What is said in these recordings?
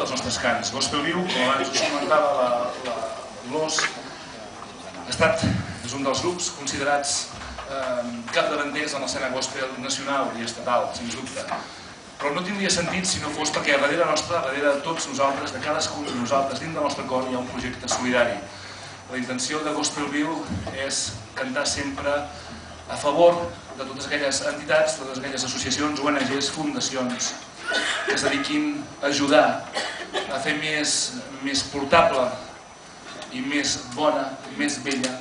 dels nostres cants. Gospel Viu, com abans us comentava l'Os, és un dels grups considerats capdavanters en l'escena gospel nacional i estatal, sens dubte. Però no tindria sentit si no fos perquè darrere nostre, darrere de tots nosaltres, de cadascun de nosaltres, dins del nostre cor hi ha un projecte solidari. La intenció de Gospel Viu és cantar sempre a favor de totes aquelles entitats, totes aquelles associacions, ONGs, fundacions que es dediquin a ajudar a fer més portable i més bona, més bella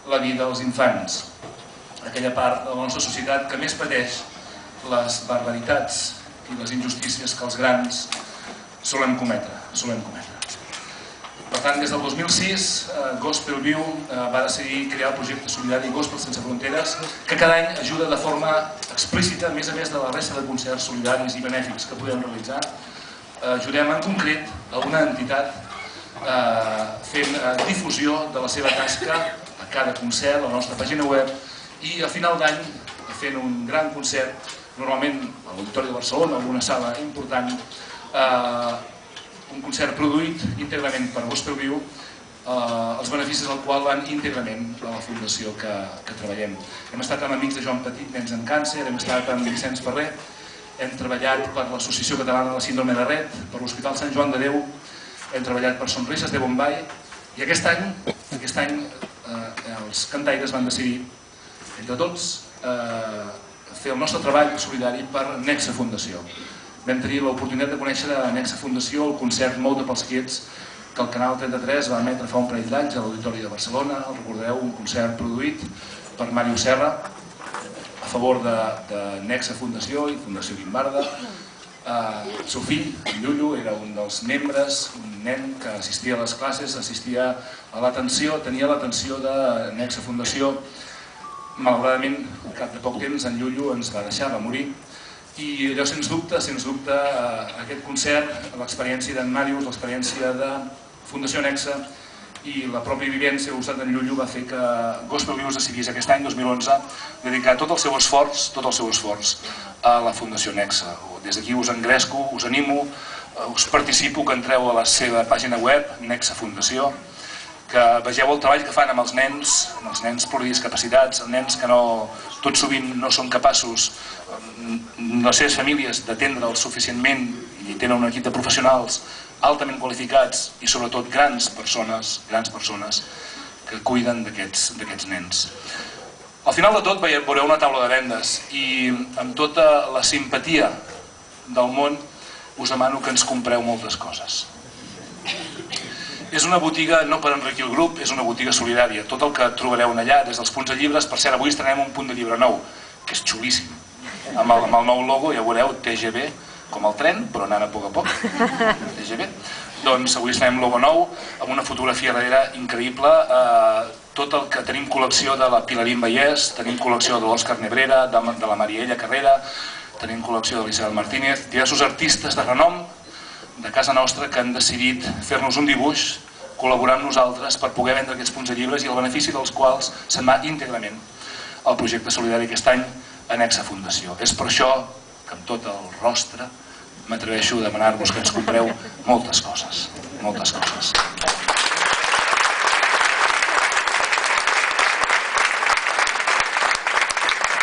la vida dels infants. Aquella part de la nostra societat que més pateix les barbaritats i les injustícies que els grans solem cometre. Per tant, des del 2006, Gospel Viu va decidir crear el projecte solidari Gospel Sense Fronteres, que cada any ajuda de forma explícita, a més de la resta de concerts solidaris i benèfics que podem realitzar. Ajudem en concret a una entitat fent difusió de la seva tasca a cada concert, a la nostra pàgina web, i a final d'any fent un gran concert, normalment a l'Auditori de Barcelona, en una sala important, un concert produït íntegrament per Gospel Viu, els beneficis del qual van íntegrament a la fundació que treballem. Hem estat amb amics de Joan Petit, Nens amb Càncer, hem estat amb Vicenç Ferrer, hem treballat per l'Associació Catalana de la Síndrome de Rett, per l'Hospital Sant Joan de Déu, hem treballat per Sonrises de Bombay, i aquest any els cantaires van decidir, entre tots, fer el nostre treball solidari per Nexe Fundació. Vam tenir l'oportunitat de conèixer a Nexe Fundació el concert Molta pels Quiets que el Canal 33 va emetre fa un parell d'anys a l'Auditori de Barcelona. El recordareu, un concert produït per Màrius Serra a favor de Nexe Fundació i Fundació Guimbarda. El seu fill, en Llullo, era un dels membres, un nen que assistia a les classes, assistia a l'atenció, tenia l'atenció de Nexe Fundació. Malauradament, al cap de poc temps, en Llullo ens va deixar, va morir. I allò, sens dubte, aquest concert, l'experiència d'en Màrius, l'experiència de Fundació Nexe i la pròpia vivència al costat d'en Llullo va fer que Gospel Viu es decidís aquest any, 2011, dedicar tot el seu esforç a la Fundació Nexe. Des d'aquí us engresco, us animo, us participo que entreu a la seva pàgina web, Nexe Fundació, que vegeu el treball que fan amb els nens pluridiscapacitats, els nens que tot sovint no són capaços, les seves famílies, d'atendre'ls suficientment, i tenen un equip de professionals altament qualificats i sobretot grans persones que cuiden d'aquests nens. Al final de tot veureu una taula de vendes i amb tota la simpatia del món us demano que ens compreu moltes coses. És una botiga no per enriquir el grup, és una botiga solidària. Tot el que trobareu allà, des dels punts de llibres, per cert, avui estrenem un punt de llibre nou, que és xulíssim. Amb el nou logo, ja veureu, TGV, com el tren, però anant a poc a poc. TGV. Doncs avui estrenem logo nou, amb una fotografia darrere increïble. Tot el que tenim col·lecció de la Pilarín Vallès, tenim col·lecció de l'Òscar Nebrera, de la Mariella Carrera, tenim col·lecció de l'Isabel Martínez, diversos artistes de renom de casa nostra que han decidit fer-nos un dibuix, col·laborar amb nosaltres per poder vendre aquests punts de llibres i el benefici dels quals se'n va íntegrament al projecte solidari aquest any a Nexe Fundació. És per això que amb tot el rostre m'atreveixo a demanar-vos que ens compreu moltes coses, moltes coses.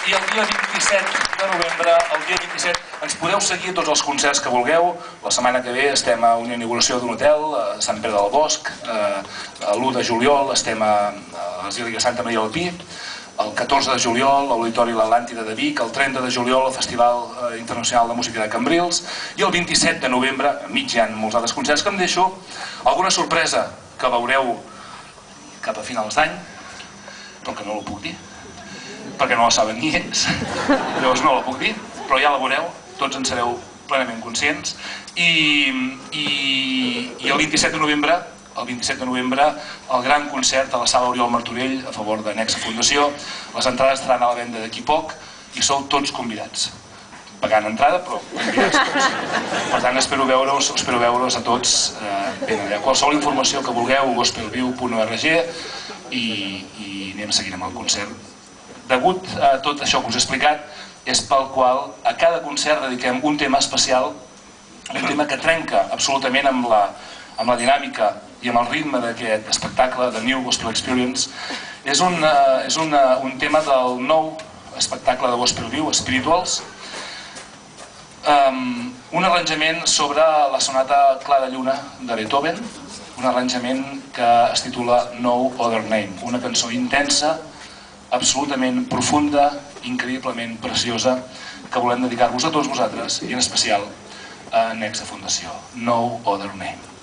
I el dia 27 de novembre, ens podeu seguir a tots els concerts que vulgueu. La setmana que ve estem a una inauguració d'un hotel a Sant Pere del Bosc. L'1 de juliol estem a l'Església de Santa Maria del Pi. El 14 de juliol, l'Auditori l'Atlàntida de Vic. El 30 de juliol, el Festival Internacional de Música de Cambrils. I el 27 de novembre, enmig hi ha molts altres concerts que em deixo, alguna sorpresa que veureu cap a finals d'any, però que no la puc dir, perquè no la saben ni ells, llavors no la puc dir, però ja la veureu, tots en sereu plenament conscients. I el 27 de novembre, el gran concert a la sala Oriol Martorell a favor de Nexe Fundació. Les entrades estaran a la venda d'aquí poc i sou tots convidats. Pagant entrada, però convidats tots. Per tant, espero veure'ls a tots ben allà. Qualsevol informació que vulgueu, gospelviu.org, i anem seguint amb el concert. Degut a tot això que us he explicat, és pel qual a cada concert dediquem un tema especial un tema que trenca absolutament amb la dinàmica i amb el ritme d'aquest espectacle, de New Gospel Experience. És un tema del nou espectacle de Gospel View, Spirituals, un arranjament sobre la sonata Clara Lluna de Beethoven, un arranjament que es titula No Other Name, una cançó intensa, absolutament profunda, increïblement preciosa, que volem dedicar-vos a tots vosaltres i en especial a Nexa Fundació. No Other Name.